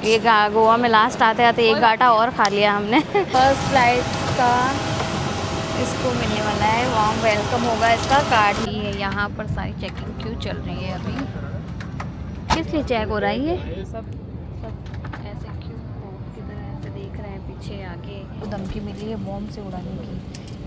ये गोवा में लास्ट आते आते एक गाटा और खा लिया हमने। फर्स्ट फ्लाइट का इसको मिलने वाला है, वार्म वेलकम होगा इसका कार्ड ही है। यहाँ पर सारी चेकिंग क्यों चल रही है अभी, किस लिए चेक हो रही है? सब ऐसे क्यों किधर ऐसे देख रहे हैं, पीछे आगे धमकी मिली है बॉम्ब से उड़ाने की,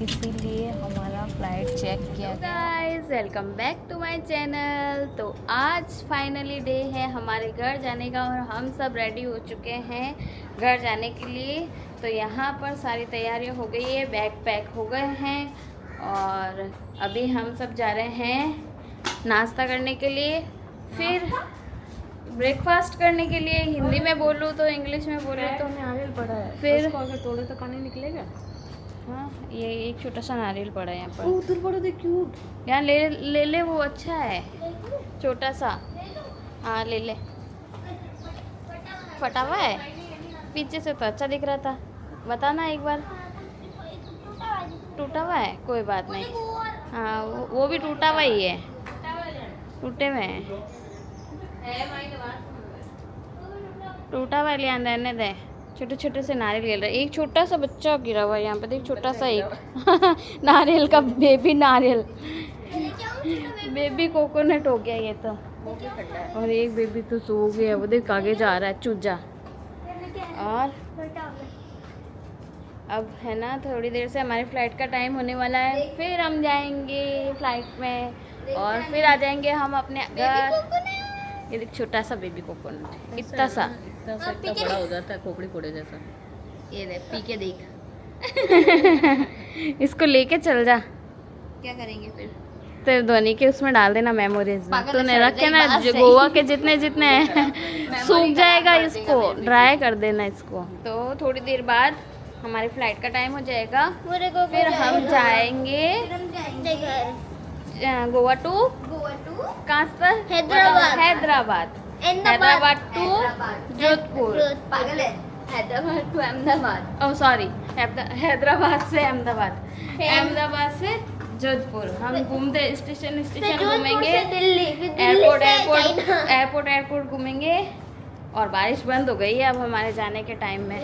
इसीलिए हमारा फ्लाइट चेक किया। Guys welcome back to my channel. तो आज फाइनली डे है हमारे घर जाने का और हम सब रेडी हो चुके हैं घर जाने के लिए। तो यहाँ पर सारी तैयारियां हो गई है, बैग पैक हो गए हैं और अभी हम सब जा रहे हैं नाश्ता करने के लिए, फिर ब्रेकफास्ट करने के लिए। हिंदी में बोलूँ तो इंग्लिश में बोलूँ तो नारियल पड़ा है, फिर अगर तोड़े तो पानी निकलेगा। हाँ ये एक छोटा सा नारियल पड़ा है यहाँ पर। उधर पड़ा देख क्यूट। यहाँ ले ले वो अच्छा है छोटा सा। हाँ ले ले, फटा हुआ है पीछे से तो अच्छा दिख रहा था, बताना एक बार। टूटा हुआ है कोई बात नहीं। हाँ वो भी टूटा हुआ ही है, टूटे हुए हैं, टूटा हुआ ले रहने दे। छोटे छोटे से नारियल गिर रहे, एक छोटा सा बच्चा गिरा हुआ है यहाँ पे देख, छोटा सा एक नारियल का बेबी नारियल, बेबी कोकोनट हो गया ये तो। और एक बेबी तो सो गया, वो देख आगे जा रहा है चूजा। और अब है ना थोड़ी देर से हमारी फ़्लाइट का टाइम होने वाला है, फिर हम जाएंगे फ्लाइट में और फिर आ जाएंगे हम अपने घर। ये देख छोटा सा बेबी कोकोनट, इतना सा इतना बड़ा हो जाता है खोपड़ी फोड़े जैसा। ये देख पी के देख। इसको लेके चल जा। क्या करेंगे फिर? तेरे धोनी के उसमें डाल देना मेमोरीज में, तूने रखे ना गोवा के जितने जितने हैं सूख जाएगा, इसको ड्राई कर देना इसको। तो थोड़ी देर बाद हमारी फ्लाइट का टाइम हो जाएगा, फिर हम जाएंगे गोवा टू कहाँ पर? Hyderabad to Jodhpur. Hyderabad to Ahmedabad, oh sorry Hyderabad से अहमदाबाद, अहमदाबाद से जोधपुर। हम घूमते स्टेशन घूमेंगे, एयरपोर्ट घूमेंगे। और बारिश बंद हो गई है अब हमारे जाने के टाइम में।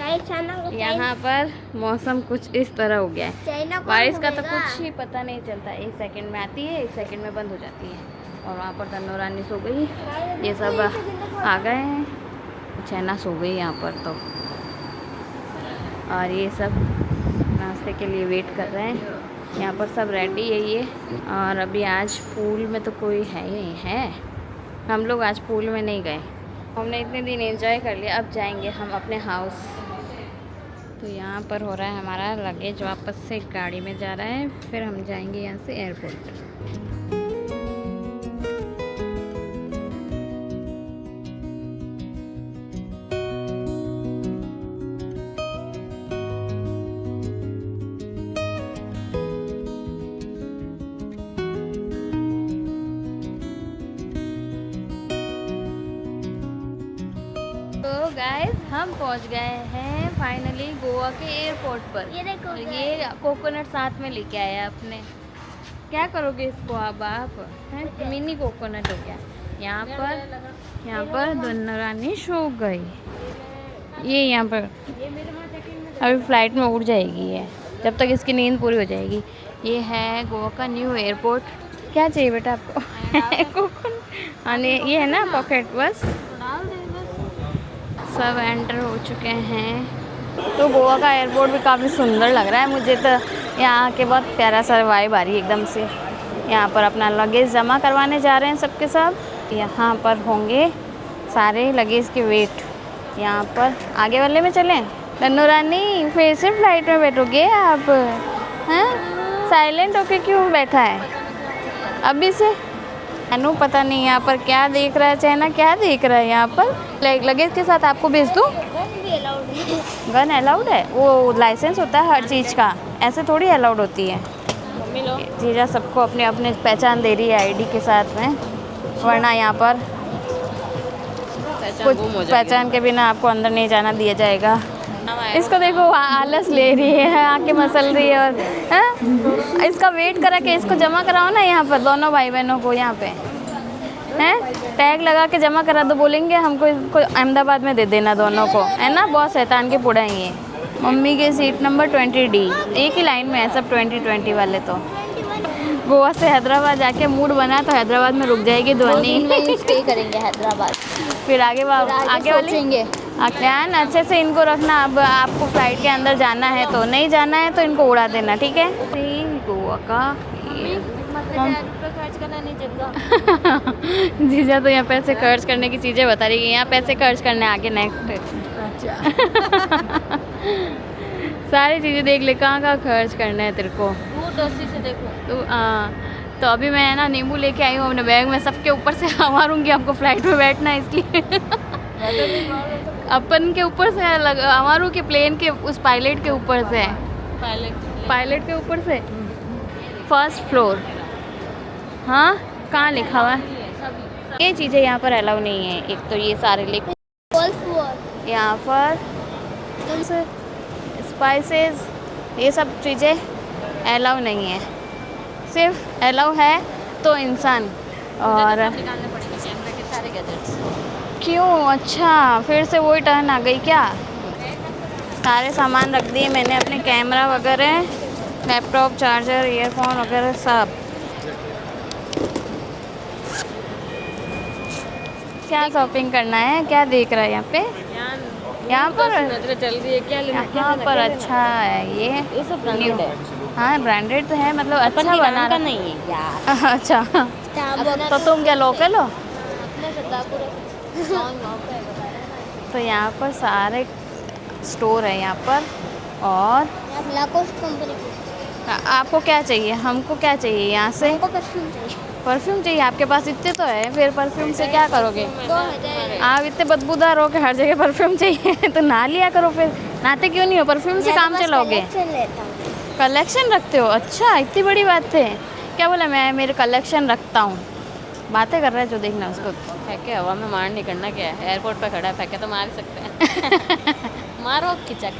यहाँ पर मौसम कुछ इस तरह हो गया है, बारिश का तो कुछ ही पता नहीं चलता, एक सेकंड में आती है एक सेकंड में बंद हो जाती है। और वहाँ पर तन्नू रानी सो गई, ये सब आ गए हैं, चैना सो गई यहाँ पर तो। और ये सब नाश्ते के लिए वेट कर रहे हैं, यहाँ पर सब रेडी है ये। और अभी आज पूल में तो कोई है ही नहीं है, हम लोग आज पूल में नहीं गए, हमने इतने दिन एंजॉय कर लिया। अब जाएंगे हम अपने हाउस। तो यहाँ पर हो रहा है हमारा लगेज वापस से गाड़ी में जा रहा है, फिर हम जाएंगे यहाँ से एयरपोर्ट। तो गाइस हम पहुंच गए हैं फाइनली गोवा के एयरपोर्ट पर। ये कोकोनट साथ में लेके आया अपने, क्या करोगे इसको अब आप? हैं मिनी कोकोनट हो गया। यहाँ पर दोनों रानी सो गई, ये यहाँ पर अभी फ्लाइट में उड़ जाएगी ये, जब तक इसकी नींद पूरी हो जाएगी। ये है गोवा का न्यू एयरपोर्ट। क्या चाहिए बेटा आपको? कोकोनट। हाँ ये है ना पॉकेट, बस सब एंटर हो चुके हैं। तो गोवा का एयरपोर्ट भी काफ़ी सुंदर लग रहा है मुझे तो, यहाँ के बहुत प्यारा सा वाइब आ रही है एकदम से। यहाँ पर अपना लगेज जमा करवाने जा रहे हैं सबके सब, यहाँ पर होंगे सारे लगेज के वेट। यहाँ पर आगे वाले में चलें? तन्नू रानी फिर से फ्लाइट में बैठोगे आप? हैं साइलेंट होके क्यों बैठा है अभी से? अनु पता नहीं यहाँ पर क्या देख रहा है, चैना क्या देख रहा है यहाँ पर। लगेज के साथ आपको भेज दूँ? गन अलाउड है? वो लाइसेंस होता है हर चीज़ का, ऐसे थोड़ी अलाउड होती है। जीजा सबको अपने अपने पहचान दे रही है आईडी के साथ में, वरना यहाँ पर कुछ पहचान के बिना आपको अंदर नहीं जाना दिया जाएगा। इसको देखो आलस ले रही है, आके मसल रही है। और इसका वेट करा के इसको जमा कराओ ना यहाँ पर, दोनों भाई बहनों को यहाँ पे। हैं टैग लगा के जमा करा दो, बोलेंगे हमको इसको अहमदाबाद में दे देना दोनों को, है ना। बहुत शैतान के पुड़ा है ये। मम्मी के सीट नंबर 20D, एक ही लाइन में है सब 2020 वाले। तो गोवा से हैदराबाद जाके मूड बना तो हैदराबाद में रुक जाएगी ध्वनि। स्टे करेंगे हैदराबाद, फिर आगे आगे वाली सोचेंगे। ध्यान अच्छे से इनको रखना। अब आपको फ्लाइट के अंदर जाना है तो, नहीं जाना है तो इनको उड़ा देना, ठीक है। गोवा का खर्च करना नहीं जगह। जीजा तो यहाँ पैसे खर्च करने की चीज़ें बता रही है, यहाँ पैसे खर्च करने आगे नेक्स्ट। अच्छा सारी चीज़ें देख ले, कहाँ कहाँ खर्च करना है तेरे को। से देखो तो अभी मैं ना नींबू लेके आई हूँ अपने बैग में, सबके ऊपर से मारूंगी। आपको फ्लाइट में बैठना है इसलिए अपन के ऊपर से हमारू के प्लेन के उस पायलट के ऊपर से, पायलट के ऊपर से 1st फ्लोर। हाँ कहाँ लिखा हुआ है? ये चीज़ें यहाँ पर अलाउ नहीं है। एक तो ये सारे लिख यहाँ पर स्पाइसेस, ये सब चीज़ें अलाउ नहीं है। सिर्फ अलाउ है तो इंसान और क्यों। अच्छा फिर से वही टर्न आ गई क्या? सारे सामान रख दिए मैंने अपने, कैमरा वगैरह, लैपटॉप, चार्जर, ईयरफोन वगैरह सब। क्या शॉपिंग करना है, क्या देख रहा है यहाँ पे? यहाँ पर नजर चल रही है क्या लेना? यहाँ पर अच्छा है ये सब ब्रांडेड है। हाँ ब्रांडेड तो है, मतलब अच्छा बना रहा नहीं है यार। अच्छा तो तुम क्या लोकल हो? तो यहाँ पर सारे स्टोर है यहाँ पर। और आपको क्या चाहिए? हमको क्या चाहिए यहाँ से? परफ्यूम चाहिए। आपके पास इतने तो है, फिर परफ्यूम से क्या करोगे? आप इतने बदबूदार हो के हर जगह परफ्यूम चाहिए तो नहा लिया करो। फिर नहाते क्यों नहीं हो? परफ्यूम से काम चलाओगे। कलेक्शन रखते हो? अच्छा इतनी बड़ी बात है। क्या बोला? मैं मेरे कलेक्शन रखता हूँ। बातें कर रहा है जो, देखना उसको। फेंके हवा में मार नहीं करना क्या है? एयरपोर्ट पे खड़ा है, फेंके तो मार ही सकते हैं। मारो खिचक।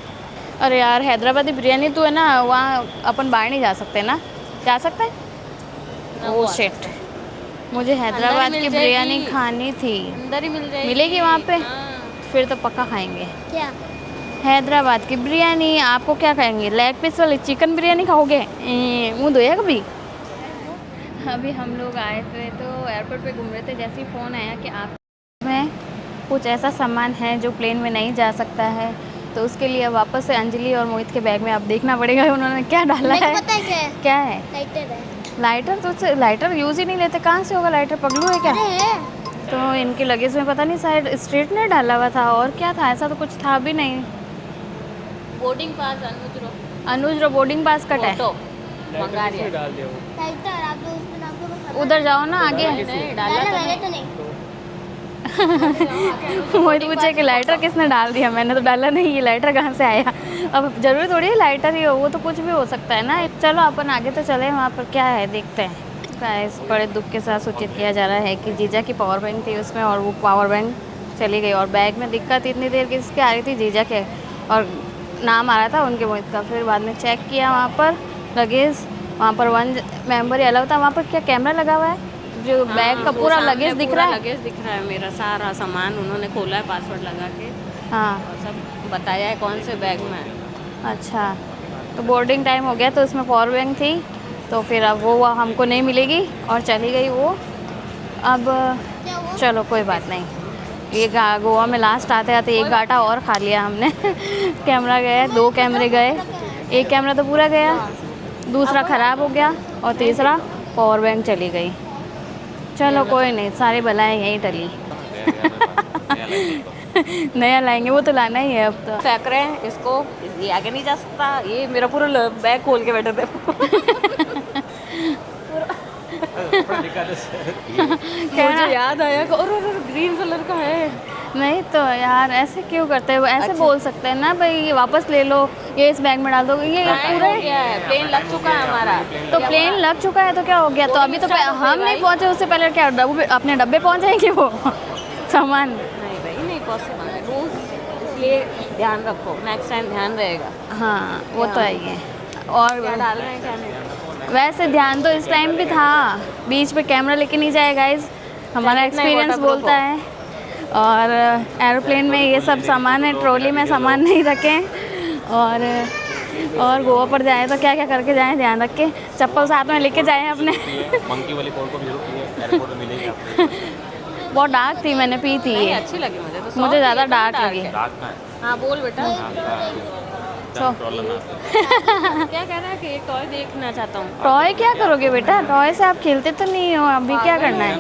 अरे यार हैदराबादी बिरयानी तो है ना, वहाँ अपन बाहर नहीं जा सकते ना? जा सकते हैं? ओह शिट, मुझे हैदराबाद की बिरयानी खानी थी। अंदर ही मिल जाएगी। मिलेगी वहाँ पे? हाँ। फिर तो पक्का खाएंगे क्या? हैदराबाद की बिरयानी। आपको क्या खाएंगे? लेग पीस वाली चिकन बिरयानी खाओगे? मुँह धोया कभी? अभी हम लोग आए थे तो एयरपोर्ट पे घूम रहे थे, जैसे ही फ़ोन आया कि आप में कुछ ऐसा सामान है जो प्लेन में नहीं जा सकता है, तो उसके लिए वापस से अंजलि और मोहित के बैग में अब देखना पड़ेगा उन्होंने क्या डाला है। पता है क्या है? क्या है? लाइटर है। लाइटर? तो लाइटर यूज़ ही नहीं लेते, कहाँ से होगा लाइटर? पगलू है क्या? है। तो इनके लगेज में पता नहीं शायद स्ट्रेटनर डाला हुआ था, और क्या था? ऐसा तो कुछ था भी नहीं। बोर्डिंग पास अनुज रो बोर्डिंग पास कट है। मंगा रही है। लाइटर आप तो उसमें नाम तो बता। उधर जाओ ना आगे। नहीं डाला तो मैंने नहीं। तो नहीं। मोहित पूछे कि लाइटर किसने डाल दिया? मैंने तो डाला नहीं, ये लाइटर कहाँ से आया? अब जरूरी थोड़ी है लाइटर ही हो, वो तो कुछ भी हो सकता है ना। चलो अपन आगे तो चले, वहाँ पर क्या है देखते हैं। गाइस बड़े दुख के साथ सूचित किया जा रहा है कि जीजा की पावर बैंक थी उसमें, और वो पावर बैंक चली गई। और बैग में दिक्कत इतनी देर किसके आ रही थी? जीजा के, और नाम आ रहा था उनके मोहित का। फिर बाद में चेक किया वहाँ पर लगेज, वहाँ पर 1 मेंबर ही अलाउ था। वहाँ पर क्या कैमरा लगा हुआ है? जो बैग का पूरा लगेज दिख रहा है? लगेज दिख रहा है, मेरा सारा सामान उन्होंने खोला है पासवर्ड लगा के, हाँ और सब बताया है कौन से बैग में है। अच्छा, तो बोर्डिंग टाइम हो गया तो उसमें पावर बैंक थी, तो फिर अब वो हमको नहीं मिलेगी और चली गई वो। अब चलो कोई बात नहीं। ये गोवा में लास्ट आते आते एक गाटा और खा लिया हमने। कैमरा गया, 2 कैमरे गए, एक कैमरा तो पूरा गया, दूसरा ख़राब हो गया, और तीसरा पावर बैंक चली गई। चलो कोई नहीं, सारी बलाएं यहीं टली। नया लाएंगे, वो तो लाना ही है अब तो। फेंक रहे हैं इसको, ये आगे नहीं जा सकता। ये मेरा पूरा बैग खोल के बैठे थे। मुझे याद आया कि और ग्रीन कलर का है। नहीं तो यार ऐसे क्यों करते हैं? वो ऐसे अच्छा। बोल सकते हैं ना भाई, ये वापस ले लो, ये इस बैग में डाल दो, ये पूरा क्या है? प्लेन लग चुका है हमारा। तो प्लेन लग चुका है तो क्या हो गया? तो अभी तो हम नहीं पहुंचे, उससे पहले क्या अपने डब्बे पहुंच जाएंगे वो सामान? नहीं भाई, नहीं पॉसिबल है रूल्स, इसलिए ध्यान रखो, नेक्स्ट टाइम ध्यान रहेगा। हाँ वो तो है ही है। और क्या डाल रहे हैं क्या नहीं? वैसे ध्यान तो इस टाइम भी था, बीच पे कैमरा लेके नहीं जाए गाइज, हमारा एक्सपीरियंस बोलता है। और एरोप्लेन में ये सब सामान है, ट्रॉली में सामान नहीं रखें। और गोवा पर जाए तो क्या क्या करके जाएं, ध्यान रख के चप्पल साथ में लेके जाएं अपने। मंकी वाली कोल्ड कॉफी जरूर पिए, एयरपोर्ट में मिलेगी आपको। बहुत डार्क थी, मैंने पी थी ये। अच्छी लगी मुझे तो। मुझे ज़्यादा डार्क लगी। रात का है। हाँ बोल बेटा। तो क्या कह रहा है कि एक टॉय देखना चाहता हूँ। टॉय क्या करोगे बेटा, टॉय से आप खेलते तो नहीं हो, अभी क्या करना है।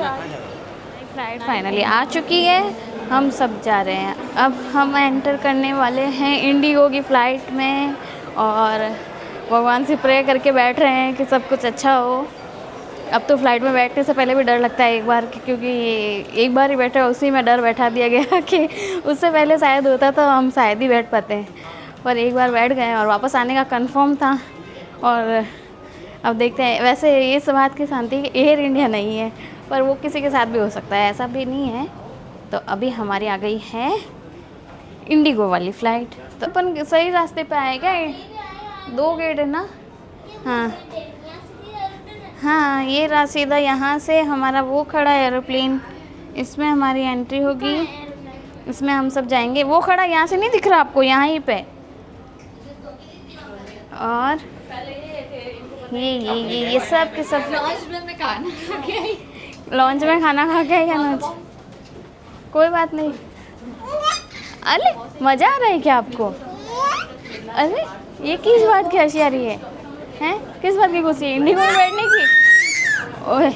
फ्लाइट फाइनली आ चुकी है, हम सब जा रहे हैं। अब हम एंटर करने वाले हैं इंडिगो की फ़्लाइट में और भगवान से प्रे करके बैठ रहे हैं कि सब कुछ अच्छा हो। अब तो फ़्लाइट में बैठने से पहले भी डर लगता है एक बार, क्योंकि एक बार ही बैठे उसी में डर बैठा दिया गया कि उससे पहले शायद होता तो हम शायद ही बैठ पाते हैं, पर एक बार बैठ गए और वापस आने का कंफर्म था। और अब देखते हैं, वैसे इस बात की शांति कि एयर इंडिया नहीं है, पर वो किसी के साथ भी हो सकता है, ऐसा भी नहीं है। तो अभी हमारी आ गई है इंडिगो वाली फ़्लाइट। तो अपन सही रास्ते पे आए क्या? 2 गेट है ना? हाँ हाँ, ये सीधा यहाँ से हमारा वो खड़ा है एरोप्लेन, इसमें हमारी एंट्री होगी, इसमें हम सब जाएंगे। वो खड़ा यहाँ से नहीं दिख रहा आपको, यहाँ ही पे। और ये सब के सब लॉन्च में खाना खा के आई अनुज। कोई बात नहीं। अरे मज़ा आ रहा है क्या आपको? अरे ये किस बात की होशियारी है? हैं किस बात की खुशी? इंडिगो में बैठने की? ओए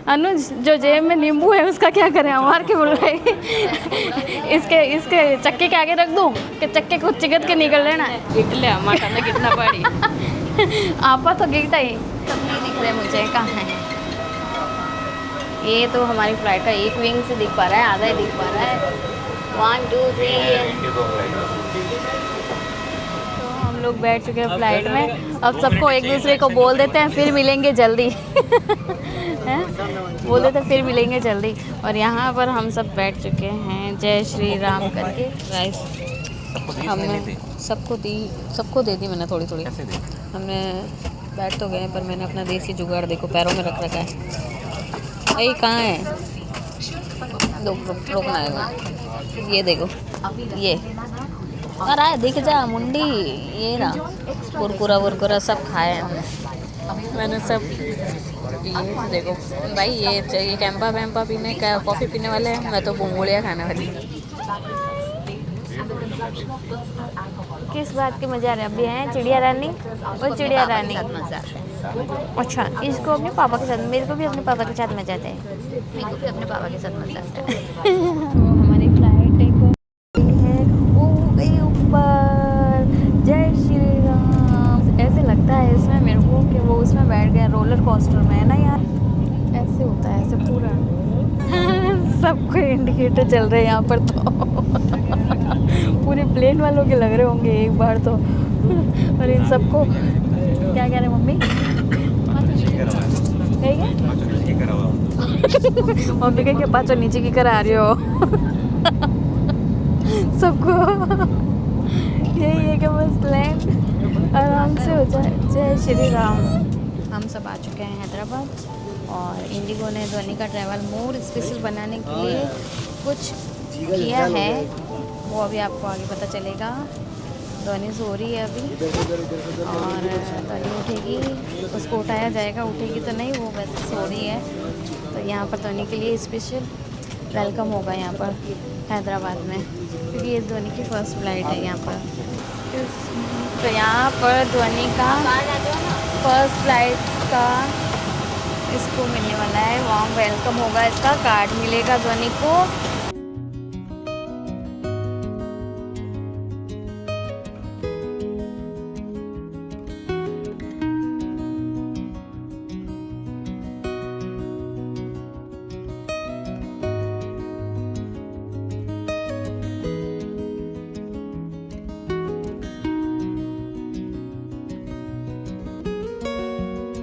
अनुज जो जेब में नींबू है उसका क्या करें? मार के बोल रहे इसके चक्के के आगे रख दूँ कि चक्के को चिगत के निकल लेना? गिट ले माटा में कितना पड़ी। आपा तो गिरता ही। सब नहीं दिख रहे मुझे, कहाँ है? ये तो हमारी फ्लाइट का एक विंग से दिख पा रहा है, आधा ही दिख पा रहा है। 1 2 3। तो हम लोग बैठ चुके हैं फ्लाइट में। अब सबको एक दूसरे को बोल देते हैं फिर मिलेंगे जल्दी। हैं? बोल देते हैं फिर मिलेंगे जल्दी। और यहाँ पर हम सब बैठ चुके हैं, जय श्री राम करके। राइस हमने सबको दे दी मैंने थोड़ी थोड़ी। हमने बैठ तो गए, पर मैंने अपना देसी जुगाड़ देखो पैरों में रख रखा है। अरे कहाँ है? रोकना है। ये देखो, ये अरे दिख जा मुंडी, ये ना कुरकुरा सब खाए हमने। मैंने सब ये देखो भाई, ये कैंपा वैम्पा पीने का, कॉफ़ी पीने वाले हैं, मैं तो बुंगुड़िया खाने वाली। किस बात के मजा आ रहे हैं? अभी हैं चिड़िया रानी और चिड़िया रानी। अच्छा, इसको अपने पापा के साथ, मेरे को भी अपने पापा के साथ मजा आता है। मेरे को भी अपने पापा के साथ मजा आता है। हमारी फ्लाइट देखो है वो गई ऊपर। जय श्री राम। ऐसे लगता है इसमें मेरे को कि वो उसमें बैठ गए रोलर कोस्टर में, है ना यार? ऐसे होता है, ऐसे पूरा। सबको इंडिकेटर चल रहे हैं यहाँ पर तो। पूरे प्लेन वालों के लग रहे होंगे एक बार तो। और इन सबको क्या कह रहे मम्मी? मम्मी कह के पाँचों नीचे की करा रही हो। सबको यही है कि बस लैंड आराम से हो जाए। जय श्री राम। हम सब आ चुके हैं हैदराबाद और इंडिगो ने ध्वनि का ट्रैवल मोर स्पेशल बनाने के लिए कुछ किया है, वो अभी आपको आगे पता चलेगा। ध्वनि सो रही है अभी और ध्वनि उठेगी उसको उठाया जाएगा, उठेगी तो नहीं, वो वैसे सो रही है। तो यहाँ पर ध्वनि के लिए स्पेशल वेलकम होगा यहाँ पर हैदराबाद में, क्योंकि ये ध्वनि की फ़र्स्ट फ्लाइट है यहाँ पर। तो यहाँ पर ध्वनि का फर्स्ट फ्लाइट का इसको मिलने वाला है, वार्म वेलकम होगा, इसका कार्ड मिलेगा ध्वनि को।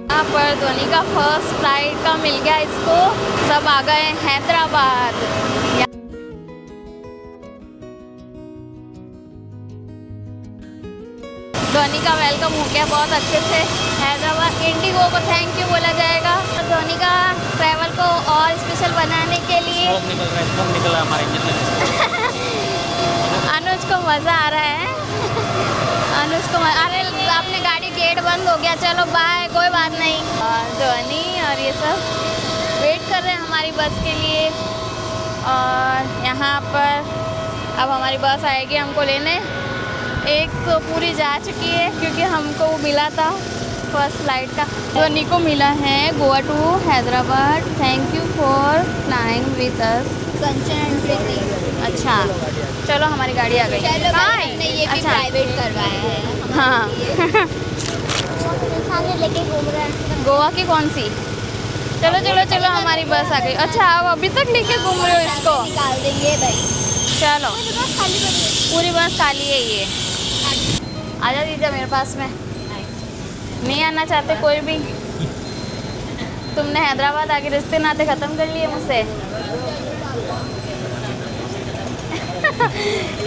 यहाँ पर ध्वनि का फर्स्ट फ्लाइट का मिल गया इसको, सब आ गए हैदराबाद। धोनी का वेलकम हो गया बहुत अच्छे से। हैदराबाद इंडिगो को थैंक यू बोला जाएगा। धोनी का ट्रैवल को और स्पेशल बनाने के लिए स्मोक निकल रहा है हमारे इंजन में। अनुज को मज़ा आ रहा है। अनुज को अरे आपने गाड़ी गेट बंद हो गया, चलो बाय, कोई बात नहीं। और धोनी और ये सब वेट कर रहे हैं हमारी बस के लिए। और यहाँ पर अब हमारी बस आएगी हमको लेने। एक तो पूरी जा चुकी है क्योंकि हमको वो मिला था फर्स्ट फ्लाइट का। धोनी को मिला है Goa to Hyderabad. Thank you for flying with us Kanchan and Preeti. अच्छा चलो हमारी गाड़ी आ गई। कहाँ है? हमने ये भी अच्छा प्राइवेट करवाया है। हाँ सामने लेके घूम रहे हैं। गोवा की कौन सी? चलो चलो चलो हमारी बस आ गई। अच्छा आप अभी तक लेके घूम रहे हो इसको? निकाल देंगे भाई। चलो बस खाली पड़ी है। पूरी बस खाली है ये। आजा दीजिए मेरे पास में। नहीं आना चाहते कोई भी? तुमने हैदराबाद आके रिश्ते नाते ख़त्म कर लिए मुझसे।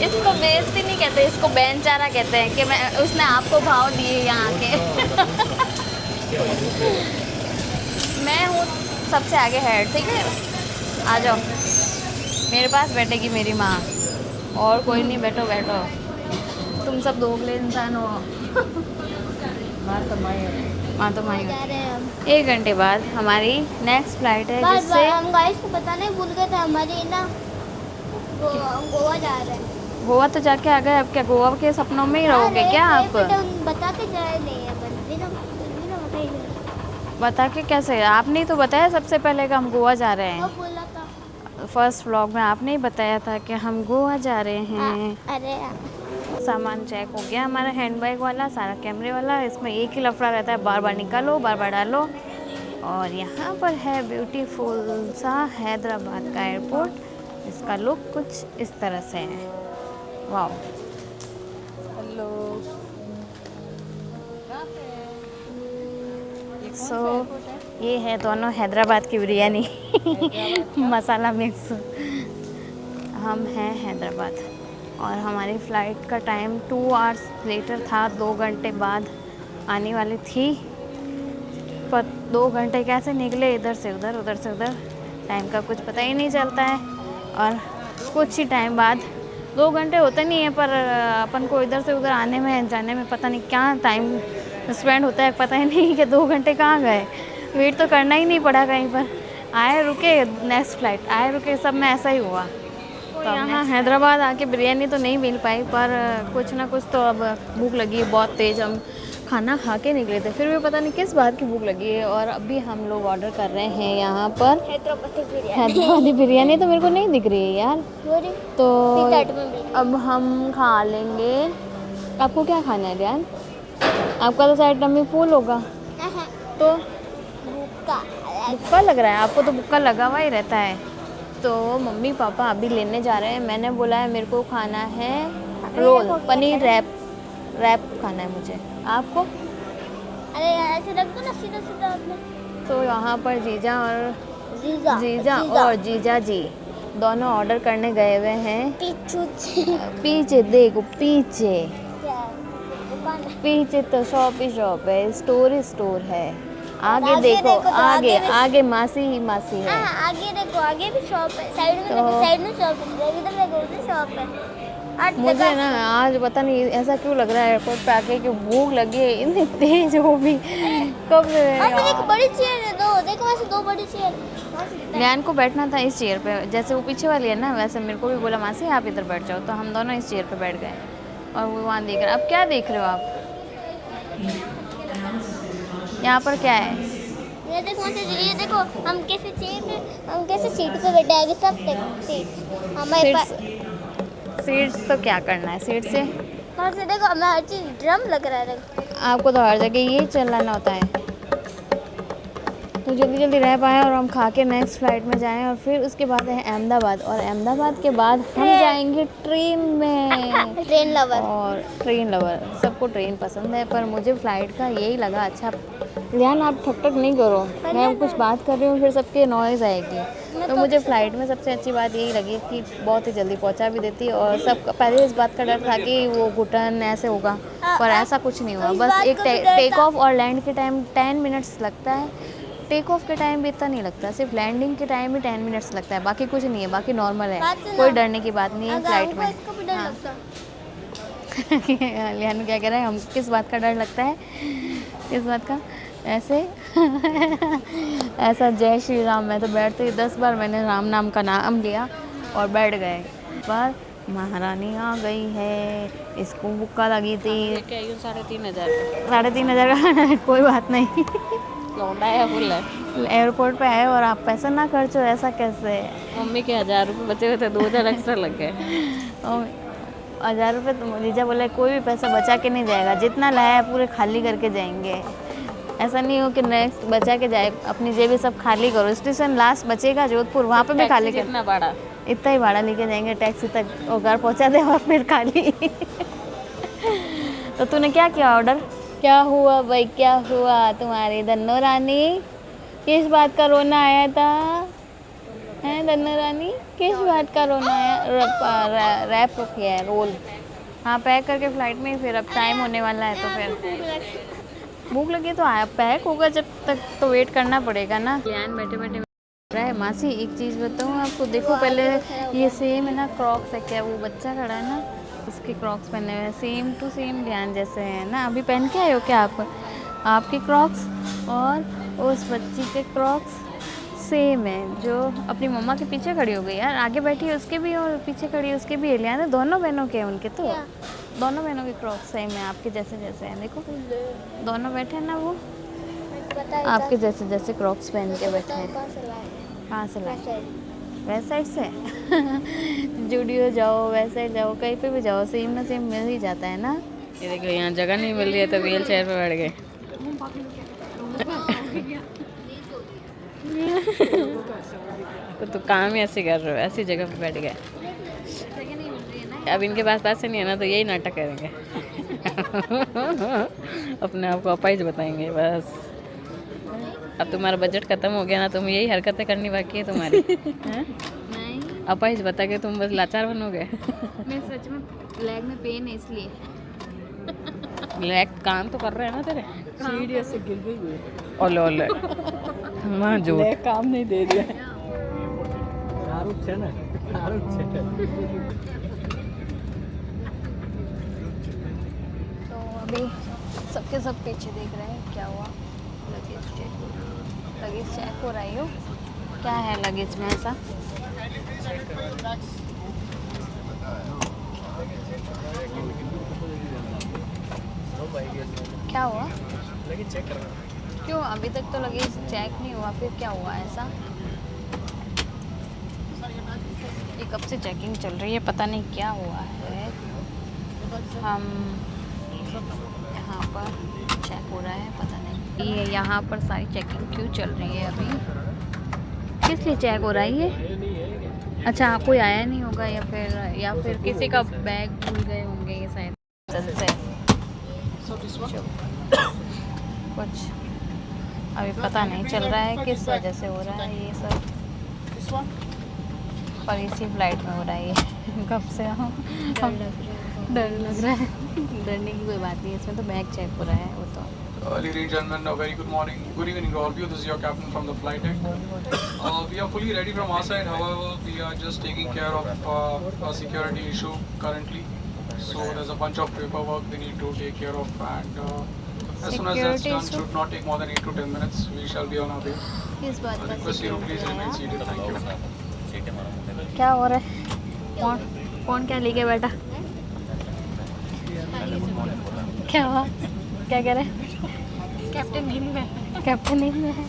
इसको बेइज्जती नहीं कहते, इसको बेचारा कहते हैं कि मैं उसने आपको भाव दिए यहाँ के। मैं हूँ सबसे आगे हेड, ठीक है? आ जाओ मेरे पास बैठेगी मेरी माँ, और कोई नहीं। बैठो बैठो, तुम सब दोगले इंसान हो। माँ तो माई जा रहे हैं हम। 1 घंटे बाद हमारी नेक्स्ट फ्लाइट है जिससे हम गाइस को बताने भूल गए थे, हमारी ना गोवा जा रहे हैं। गोवा तो जाके आ गए। अब क्या गोवा के सपनों में ही रहोगे क्या आप? बता के जाए नहीं है बताइए। बता के कैसे? आपने ही तो बताया सबसे पहले कि हम गोवा जा रहे वो हैं। बोला था फर्स्ट व्लॉग में आपने ही बताया था कि हम गोवा जा रहे हैं। अरे सामान चेक हो गया हमारा, हैंडबैग वाला, सारा कैमरे वाला। इसमें एक ही लफड़ा रहता है, बार बार निकालो बार बार डालो। और यहाँ पर है ब्यूटीफुल सा हैदराबाद का एयरपोर्ट। इसका लुक कुछ इस तरह से है। वाह। हेलो। सो ये है दोनों हैदराबाद की बिरयानी। मसाला मिक्स। हम हैं हैदराबाद और हमारी फ़्लाइट का टाइम 2 आवर्स लेटर था। 2 घंटे बाद आने वाली थी, पर 2 घंटे कैसे निकले इधर से उधर उधर से उधर, टाइम का कुछ पता ही नहीं चलता है। और कुछ ही टाइम बाद, 2 घंटे होते नहीं है पर अपन को इधर से उधर आने में जाने में पता नहीं क्या टाइम स्पेंड होता है, पता ही नहीं कि 2 घंटे कहाँ गए। वेट तो करना ही नहीं पड़ा कहीं पर। आए रुके, नेक्स्ट फ्लाइट आए रुके, सब में ऐसा ही हुआ। तो यहाँ हैदराबाद आके बिरयानी तो नहीं मिल पाई, पर कुछ ना कुछ तो अब भूख लगी है बहुत तेज़। हम खाना खा के निकले थे, फिर भी पता नहीं किस बात की भूख लगी है। और अभी हम लोग ऑर्डर कर रहे हैं यहाँ पर हैदराबादी बिरयानी। तो मेरे को नहीं दिख रही है यार, तो अब हम खा लेंगे। आपको क्या खाना है यार? आपका तो शायद टम्मी फुल होगा, तो बुक्का लग रहा है आपको, तो बुक्का लगा हुआ ही रहता है। तो मम्मी पापा अभी लेने जा रहे हैं। मैंने बोला है मेरे को खाना है रोल, पनीर रैप खाना है मुझे। आपको? अरे ऐसे रख दो ना सीधा सीधा आपने। तो यहाँ पर जीजा और जीजा जी दोनों ऑर्डर करने गए हुए हैं। पीछे देखो, पीछे तो शॉप ही शॉप है, स्टोर ही स्टोर है। आगे देखो, आगे मासी ही मासी है। आगे देखो, आगे भी शॉप है, साइड में देखो, साइड में शॉप है, इधर देखो उधर शॉप है। मुझे ना आज पता नहीं ऐसा क्यों लग रहा है एयरपोर्ट पे आके कि भूख लगी है इतनी तेज हो भी। कब एक बड़ी चेयर है, देखो वैसे 2 बड़ी चेयर। लैन को बैठना था इस चेयर पे, जैसे वो पीछे वाली है ना, वैसे मेरे को भी बोला मासी आप इधर बैठ जाओ, तो हम दोनों इस चेयर पे बैठ गए। और वो वहाँ देख रहे हैं। अब क्या देख रहे हो आप? यहाँ पर क्या है? ये देखो हम कैसे चेयर पे, हम कैसे सीट पे बैठे आगे सब सीट हमारे पास। सीट्स तो क्या करना है सीट से? और से देखो हमें हर चीज़ ड्रम लग रहा है। आपको तो हर जगह ये चलाना होता है। तो जल्दी जल्दी रह पाएँ और हम खा के नेक्स्ट फ्लाइट में जाएं। और फिर उसके बाद है अहमदाबाद, और अहमदाबाद के बाद हम जाएंगे ट्रेन में। Train lover. और ट्रेन लवर, सबको ट्रेन पसंद है, पर मुझे फ़्लाइट का यही लगा अच्छा। ध्यान आप ठक ठक नहीं करो, मैं कुछ बात कर रही हूँ फिर सबके नॉइज़ आएगी। तो मुझे फ़्लाइट में सबसे अच्छी बात यही लगी कि बहुत ही जल्दी पहुँचा भी देती है। और सब पहले इस बात का डर था कि वो घुटन ऐसे होगा, पर ऐसा कुछ नहीं हुआ। बस एक टेक ऑफ और लैंड के टाइम 10 मिनट्स लगता है। टेक ऑफ के टाइम भी इतना नहीं लगता, सिर्फ लैंडिंग के टाइम ही 10 मिनट्स लगता है, बाकी कुछ नहीं है, बाकी नॉर्मल है, कोई डरने की बात नहीं है फ़्लाइट में। लियान क्या कह रहा है, हम किस बात का डर लगता है, किस बात का? ऐसे ऐसा जय श्री राम, मैं तो बैठते ही 10 बार मैंने राम नाम का नाम लिया और बैठ गए। पर महारानी आ गई है, इसको बुक्का लगी थी 3,500 3,500 का। कोई बात नहीं, लौंडा है फुल है। एयरपोर्ट पे आए और आप पैसा ना खर्चो, ऐसा कैसे? मम्मी के 1,000 रुपये बचे हुए थे, 2,000 एक्स्ट्रा लग गए। 1,000 रुपये तो जीजा बोले कोई भी पैसा बचा के नहीं जाएगा, जितना लाया है पूरे खाली करके जाएंगे। ऐसा नहीं हो कि नेक्स्ट बचा के जाए, अपनी जेबी सब खाली करो। स्टेशन लास्ट बचेगा जोधपुर, वहाँ पे भी खाली कर, कितना भाड़ा? इतना ही भाड़ा लेके जाएंगे टैक्सी तक, और घर पहुँचा दे और फिर खाली। तो तूने क्या किया ऑर्डर? क्या हुआ भाई, क्या हुआ तुम्हारी धन्नो रानी? किस बात का रोना आया था हैं धन्नो रानी? किस बात का रोना आया? रैप किया है, रोल। हाँ पैक करके फ़्लाइट में, फिर अब टाइम होने वाला है तो फिर भूख लगी तो आया, पैक होगा जब तक तो वेट करना पड़ेगा ना। ध्यान बैठे बैठे रहा है। मासी एक चीज़ बताऊँ आपको, देखो पहले ये सेम है ना, क्रॉक्स है क्या? वो बच्चा खड़ा है ना, उसके क्रॉक्स पहने हुए हैं, सेम टू सेम ध्यान जैसे हैं ना। अभी पहन के आए हो क्या आप? आपके क्रॉक्स और उस बच्ची के क्रॉक्स सेम है, जो अपनी मम्मा के पीछे खड़ी हो गई यार, आगे बैठी है उसके भी और पीछे खड़ी है उसके भी। लिया ना, दोनों बहनों के उनके, तो दोनों बहनों के क्रॉक्स सेम है, आपके जैसे जैसे हैं। देखो दोनों बैठे हैं ना, वो आपके जैसे जैसे क्रॉक्स पहन के बैठे हैं। कहाँ से लाए? वेस्ट साइड से। जूडियो जाओ, वेस्ट साइड जाओ, कहीं पे भी जाओ, सेम ना सेम मिल ही जाता है ना। ये देखो यहाँ जगह नहीं मिल रही है तो व्हील चेयर पे बैठ गए। तो काम ही ऐसे कर रहे हो, ऐसी जगह पे बैठ गए। अब इनके पास पैसे नहीं है ना, तो यही नाटक करेंगे। अपने आप को अपाइज बताएंगे बस। अब तुम्हारा बजट खत्म हो गया ना, तुम यही हरकतें करनी बाकी है तुम्हारी। नहीं, अपाइज बता के तुम बस लाचार बनोगे। मैं सच में लेग में पेन है इसलिए। लेग काम तो कर रहे हैं ना तेरे। सीढ़ी से गिर गई। ओले ओले मां जो काम नहीं दे दिया। तो अभी सबके सब पीछे देख रहे हैं, क्या हुआ? लगेज चेक हो रही हो, क्या है लगेज में ऐसा? क्या हुआ? लगेज चेक कर रहा हूं। क्यों अभी तक तो लगेज चेक नहीं हुआ, फिर क्या हुआ ऐसा? ये कब से चेकिंग चल रही है, पता नहीं क्या हुआ है। हम यहाँ पर चेक हो रहा है, पता नहीं ये यहाँ पर सारी चेकिंग क्यों चल रही है अभी, किस लिए चेक हो रहा है ये? अच्छा कोई आया नहीं होगा, या फिर किसी का बैग भूल गए होंगे ये शायद से कुछ अभी पता नहीं चल रहा है किस वजह से हो रहा है ये सब, पर इसी फ्लाइट में हो रहा है ये। कब से हम डर लग रहा है। डरने की कोई बात नहीं है, इसमें तो बैग चेक हो रहा है वो तो। Ladies and gentlemen, a very good morning, good evening to all of you. This is your captain from the flight deck. We are fully ready from our side. However, we are just taking care of a security issue currently. So there's a bunch of paperwork we need to take care of, and as soon as that's done, should not take more than 8 to 10 minutes. We shall be on our way. किस बात का Request you to please remain seated. Thank you. क्या हो रहा है? कौन क्या लेके बैठा? क्या हुआ? क्या कह रहे हैं? कैप्टन नींद में। कैप्टन नींद में है।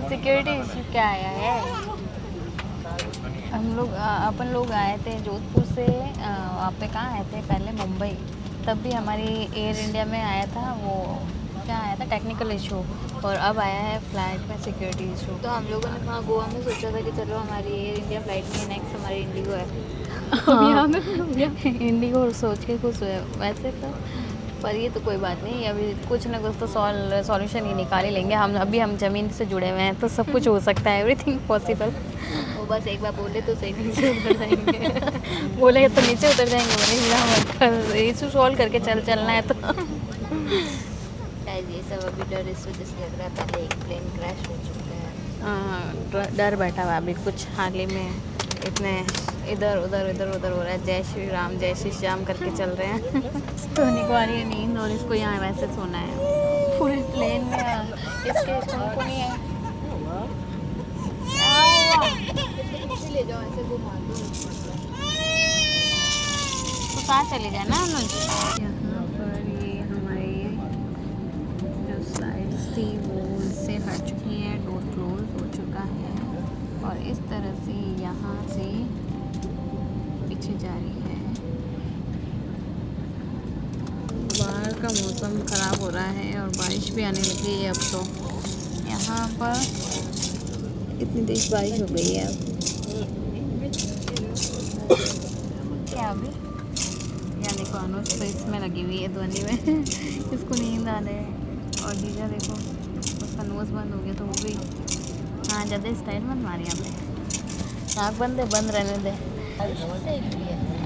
सिक्योरिटी इशू क्या आया है? हम लोग अपन लोग आए थे जोधपुर से, वहाँ पे कहाँ आए थे पहले? मुंबई। तब भी हमारी एयर इंडिया में आया था वो क्या आया था, टेक्निकल इशू, और अब आया है फ्लाइट में सिक्योरिटी इशू। तो हम लोगों ने वहाँ गोवा में सोचा था कि चलो हमारी एयर इंडिया फ्लाइट में नेक्स्ट हमारी इंडिगो है। हाँ। इंडिगो सोच के कुछ वैसे तो, पर ये तो कोई बात नहीं, अभी कुछ ना कुछ तो सॉल्यूशन ही निकाल ही लेंगे हम। अभी हम ज़मीन से जुड़े हुए हैं तो सब कुछ हो सकता है, एवरीथिंग पॉसिबल। वो बस एक बार बोले तो सही, नीचे उतर जाएंगे। बोले तो नीचे उतर जाएंगे, बोले इशू सॉल्व करके चलना है तो। ये सब अभी डर इस वजह से लग रहा है, पहले एक प्लेन क्रैश हो चुका है। हाँ, डर बैठा हुआ अभी कुछ हाल ही में, इतने इधर उधर हो रहा है। जय श्री राम जय श्री श्याम करके चल रहे हैं। सोने को आ रही है नींद, और इसको यहाँ वैसे सोना है पूरे प्लेन में। इसके को नहीं है, ले जाओ ऐसे घुमा दो तो साथ चले जाए ना अनुज। यहाँ पर ये हमारी जो स्लाइड्स थी वो इससे हट चुकी है, डोर क्लोज हो चुका है, और इस तरह से यहाँ से पीछे जा रही है। बाहर का मौसम ख़राब हो रहा है और बारिश भी आने लगी है अब तो। यहाँ पर इतनी तेज बारिश हो गई है अब। क्या अभी या देखो अनुज तो इसमें लगी हुई है ध्वनि में। इसको नींद आ रही है, और जीजा देखो उसका नोज़ बंद हो गया तो वो भी। हाँ, ज़्यादा स्टाइल मत मारी आपने, आँख बंद है, बंद रहने दे।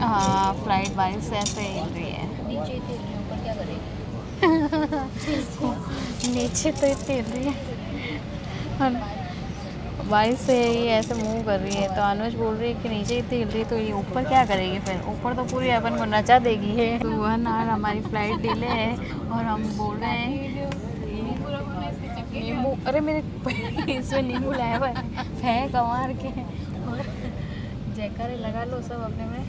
हाँ, फ्लाइट बारिश से ऐसे हिल रही है। नीचे हिल रही है, ऊपर क्या करेगी। नीचे तो इतनी हिल रही है, बारिश से ये ऐसे मूव कर रही है, तो अनुज बोल रही है कि नीचे इतनी हिल रही है तो ये ऊपर क्या करेगी फिर। ऊपर तो पूरी अपन को नचा देगी है। तो 1 आवर हमारी फ़्लाइट डिले है, और हम बोल रहे हैं नींबू, अरे मेरे इसमें नींबू लाया हुआ है कमार के, और जयकारे लगा लो सब अपने में।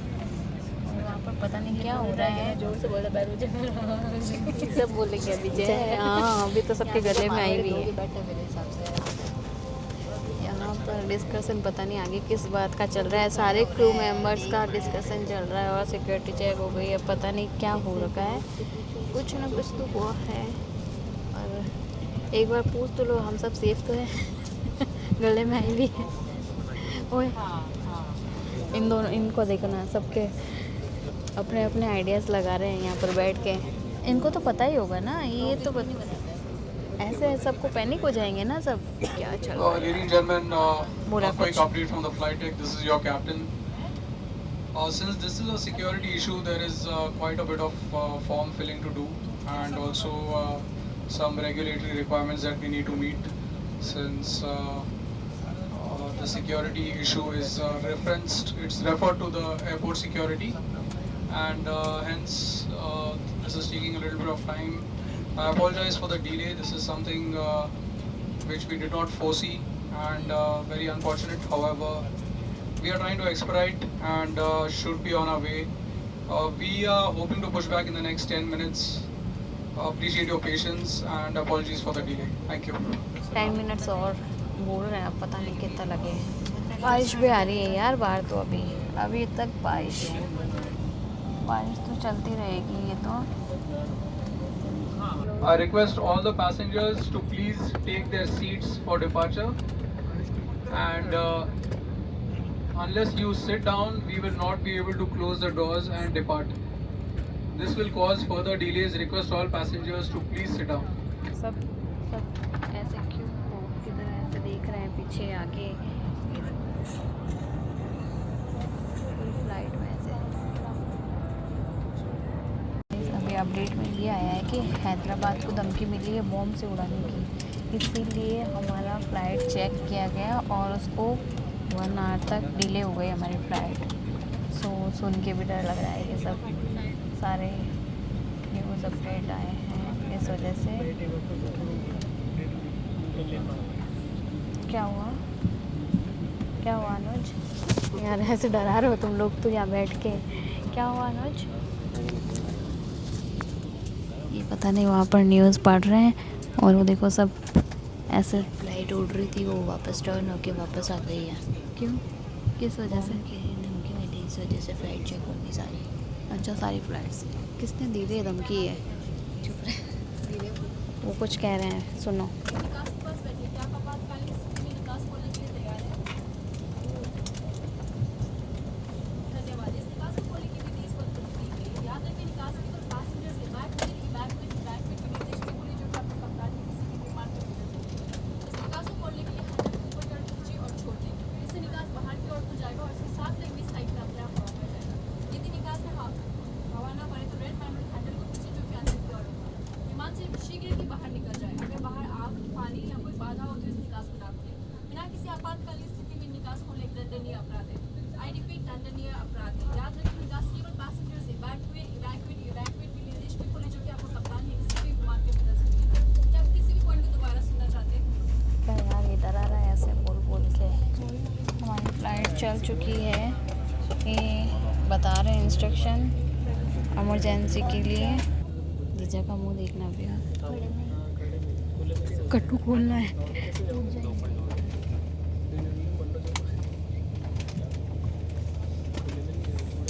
वहाँ पर पता नहीं क्या हो रहा है, जोर से बोला बैठो जय। सब बोलेंगे अभी जय। हाँ, अभी तो सबके गले में आई हुई है। मेरे हिसाब से यहाँ पर डिस्कशन पता नहीं आगे किस बात का चल रहा है। सारे क्रू मेंबर्स का डिस्कशन चल रहा है, और सिक्योरिटी चेक हो गई है, पता नहीं क्या हो रखा है, कुछ ना कुछ तो हुआ है। और एक बार पूछ तो लो, हम सब सेफ तो है। गले में आई भी है। ओए इनको देखना, सबके अपने अपने आइडियाज़ लगा रहे हैं यहाँ पर बैठ के। इनको तो पता ही होगा ना, ये तो ऐसे सबको पैनिक हो जाएंगे ना सब, क्या चल रहा है। Ladies and gentlemen, a quick update from the flight deck. This is your captain. Since this is a security issue, there is quite a bit of form filling to do, and also some regulatory requirements that we need to meet. Since the security issue is it's referred to the airport security, and hence this is taking a little bit of time. I apologize for the delay. This is something which we did not foresee, and very unfortunate. However, we are trying to expedite and should be on our way. We are hoping to push back in the next 10 minutes. Appreciate your patience and apologies for the delay. Thank you. 10 minutes और बोल रहे हैं, अब पता नहीं कितना लगे। बारिश भी आ रही है यार बाहर तो, अभी तक बारिश तो चलती रहेगी ये तो। I request all the passengers to please take their seats for departure, and unless you sit down, we will not be able to close the doors and depart. This will cause further delays. Request all passengers to please sit down. सब ऐसे क्यों हो, किधर ऐसे देख रहे हैं पीछे आगे फ्लाइट में ऐसे। अभी अपडेट में ये आया है कि हैदराबाद को धमकी मिली है बॉम्ब से उड़ाने की, इसीलिए हमारा फ़्लाइट चेक किया गया और उसको 1 आवर तक डिले हो गई हमारी फ़्लाइट। सुन के भी डर लग रहा है। ये सब सारे न्यूज़ अपडेट आए हैं इस वजह से। क्या हुआ अनुज? यार ऐसे डरा रहे हो तुम लोग तो यहाँ बैठ के। क्या हुआ अनुज? ये पता नहीं, वहाँ पर न्यूज़ पढ़ रहे हैं, और वो देखो सब ऐसे। फ्लाइट उड़ रही थी, वो वापस टर्न होके वापस आ गई है। क्यों, किस वजह से? धमकी मिली, इस वजह से फ़्लाइट चेक होगी सारी। अच्छा, सारी फ़्लाइट्स किसने दी थी धमकी है? चुप रहे। वो कुछ कह रहे हैं, सुनो। चल चुकी है, ये बता रहे हैं इंस्ट्रक्शन इमरजेंसी के लिए। जीजा का मुंह देखना भी है, कट्टू खोलना है।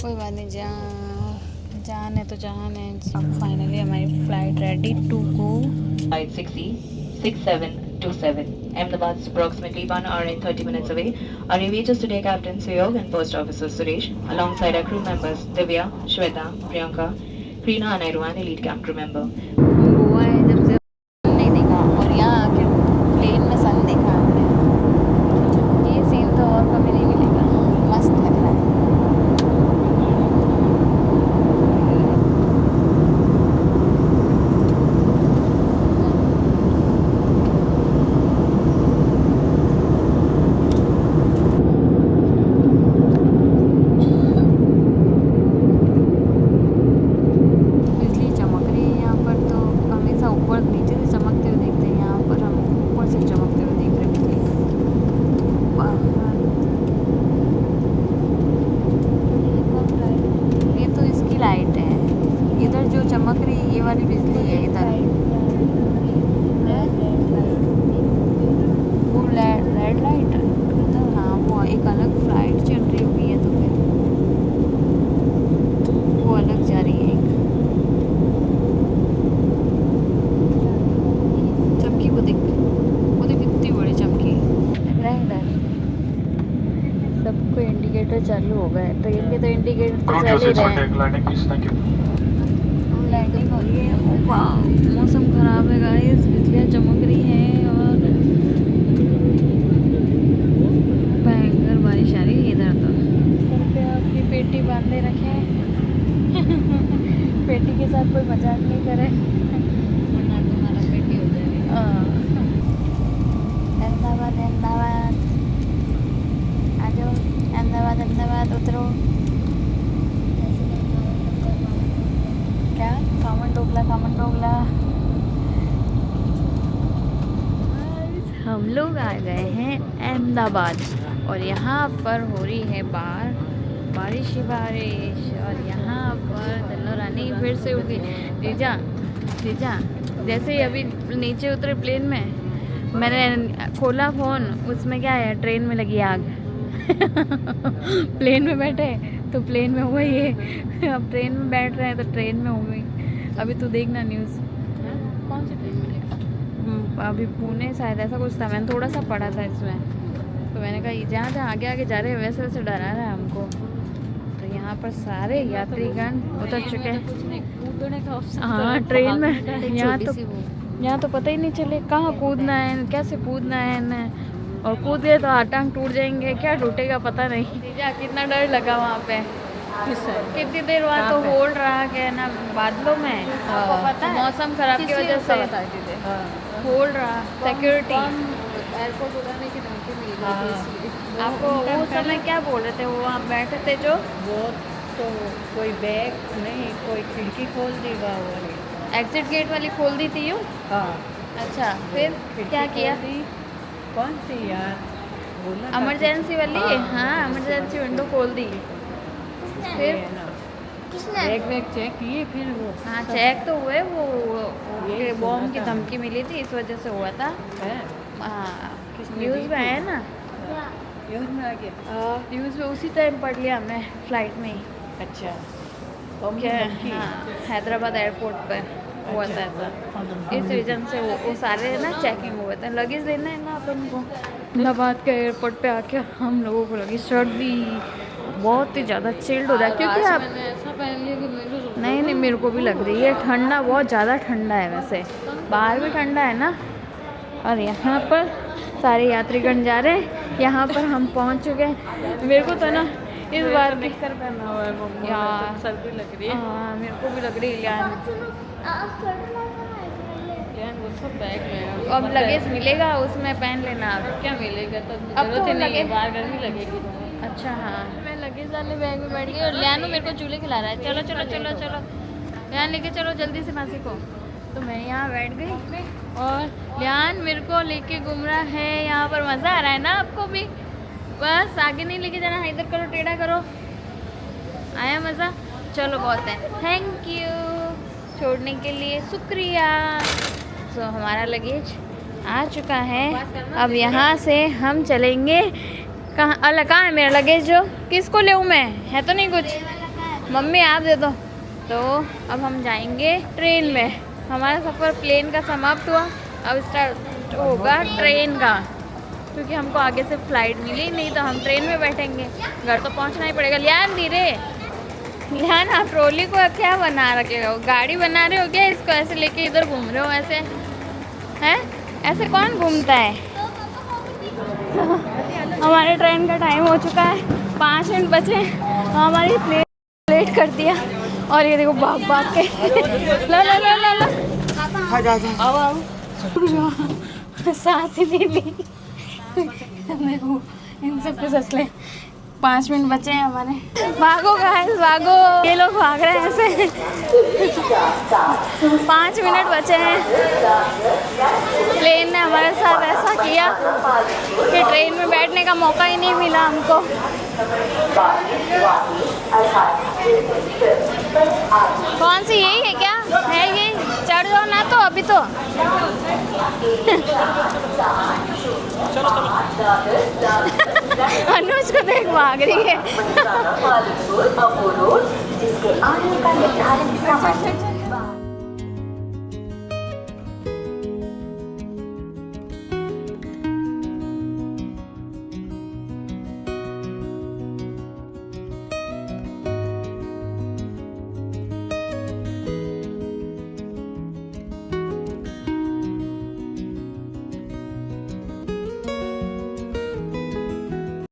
कोई बात नहीं, जान है तो जान है। अब फाइनली हमारी flight ready to go. 560-6727. Ahmedabad is approximately 1 hour and 30 minutes away. Our aviators today Captain Suyog and First Officer Suresh, alongside our crew members Divya, Shweta, Priyanka, Preena and Irwan, lead camp crew member. Goa है जब से नहीं देखा, और यहाँ आके plane में सन देखा हमने। ये सीन तो और कभी नहीं मिलेगा, मस्त लग रहा है। चालू हो गए ट्रेन के, तो इंडिकेटर तो चल ही रहे हैं। लैंडिंग हो रही है। वाह, मौसम खराब है गाइस, बिजलियाँ चमक रही हैं और भयंकर बारिश आ रही है इधर। तो घर पे अपनी पेटी बांधे रखें पेटी के साथ कोई मजाक नहीं करे वरना तुम्हारा पेटी हो जाएगा। अहमदाबाद अहमदाबाद आ जाओ, अहमदाबाद अहमदाबाद उतरो। क्या खामन डोगला हम लोग आ गए हैं अहमदाबाद और यहाँ पर हो रही है बारिश ही बारिश। और यहाँ पर दल्लो रानी फिर से उठ गई। जीजा जैसे ही अभी नीचे उतरे प्लेन में, मैंने खोला फ़ोन, उसमें क्या है, ट्रेन में लगी आग प्लेन में बैठे तो प्लेन में हुआ ये, अब ट्रेन में बैठ रहे हैं तो ट्रेन में हो गई। अभी तो देखना न्यूज़। कौन सी ट्रेन में? अभी पुणे शायद, ऐसा कुछ था। मैंने थोड़ा सा पढ़ा था इसमें, तो मैंने कहा जहाँ जहाँ आगे आगे जा रहे हैं वैसे वैसे डरा रहा है हमको। तो यहाँ पर सारे यात्रीगण उतर चुके हैं। हाँ ट्रेन में, यहाँ तो पता ही नहीं चले कहाँ कूदना है, कैसे कूदना है न। और कूद गए तो टांग टूट जाएंगे, क्या टूटेगा पता नहीं। कितना डर लगा वहाँ पे, कितनी देर बाद तो होल्ड रहा क्या ना बादलों में, आपको पता है मौसम खराब की वजह से होल्ड रहा। सिक्योरिटी एयरपोर्ट उड़ाने की धमकी मिल गई थी। आपको उस समय क्या बोल रहे थे वो वहाँ बैठे थे जो? वो तो कोई बैग नहीं, कोई खिड़की खोल देगा, वो एग्जिट गेट वाली खोल दी थी यूँ? हाँ। अच्छा फिर क्या किया? कौन सी यार? इमरजेंसी वाली? हाँ इमरजेंसी विंडो खोल दी। फिर बैग चेक किए फिर वो। हाँ चेक तो हुए, वो बॉम्ब की धमकी मिली थी इस वजह से हुआ था। हाँ न्यूज़ में आया ना, न्यूज़ में आ गया। न्यूज़ में उसी टाइम पढ़ लिया हमने फ्लाइट में ही। अच्छा ओके। हाँ हैदराबाद एयरपोर्ट पर हुआ था ऐसा, इस रीजन से वो सारे ना चेकिंग हुए थे। लगेज देना है ना अपन को। इलाहाबाद के एयरपोर्ट पे आके हम लोगों को लगी सर्दी, बहुत ही ज़्यादा चिल्ड हो रहा है क्योंकि आप ऐसा पहन लिया कि मेरे को नहीं मेरे को भी लग रही है ठंडा, बहुत ज़्यादा ठंडा है। वैसे बाहर भी ठंडा है ना। और यहाँ पर सारे यात्रीगण जा रहे हैं, यहाँ पर हम पहुँच चुके हैं। मेरे को तो ना इस बार निक्कर पहना हुआ है मम्मी, यार सर्दी लग रही है। हाँ मेरे को भी लग रही है यार। यार वो सब बैग में है। अब लगेज मिलेगा उसमें पहन लेना आप। क्या मिलेगा तो अब जरूरत तो ही नहीं है, लगे- बाहर गर्मी लगेगी। अच्छा हाँ, मैं लगेज वाले बैग में बैठ गई और लियानो मेरे को चूल्हे खिला रहा है। चलो चलो चलो चलो लियान लेके चलो जल्दी से मासी को। तो मैं यहाँ बैठ गई और लियान मेरे को लेके घूम रहा है। यहाँ पर मज़ा आ रहा है ना आपको भी? बस आगे नहीं लेके जाना, इधर करो, टेढ़ा करो। आया मज़ा? चलो बहुत है, थैंक यू छोड़ने के लिए, शुक्रिया। तो हमारा लगेज आ चुका है। अब यहाँ से हम चलेंगे कहाँ? अलग कहाँ है मेरा लगेज? जो किसको ले मैं? है तो नहीं कुछ? मम्मी आप दे दो। तो अब हम जाएंगे ट्रेन में। हमारा सफ़र प्लेन का समाप्त हुआ, अब स्टार्ट होगा ट्रेन का, क्योंकि हमको आगे से फ़्लाइट मिली नहीं तो हम ट्रेन में बैठेंगे। घर तो पहुंचना ही पड़ेगा। लियान धीरे, लियान आप ट्रॉली को क्या बना रखे हो? गाड़ी बना रहे हो क्या? इसको ऐसे लेके इधर घूम रहे हो ऐसे? हैं? ऐसे कौन घूमता है? हमारे ट्रेन का टाइम हो चुका है, 5 मिनट बचे हैं। हमारी प्लेन लेट कर दिया और ये देखो भाग भाग के ला ला ला ला ला सांस ही नहीं ली। देखो इन सब के ससले। 5 मिनट बचे हैं हमारे। भागो गाइस भागो, ये लोग भाग रहे हैं ऐसे। 5 मिनट बचे हैं। प्लेन ने हमारे साथ ऐसा किया कि ट्रेन में बैठने का मौका ही नहीं मिला हमको। कौन सी यही है क्या? है यही? चढ़ जाओ ना तो अभी तो। अनुज को देख भाग रही है।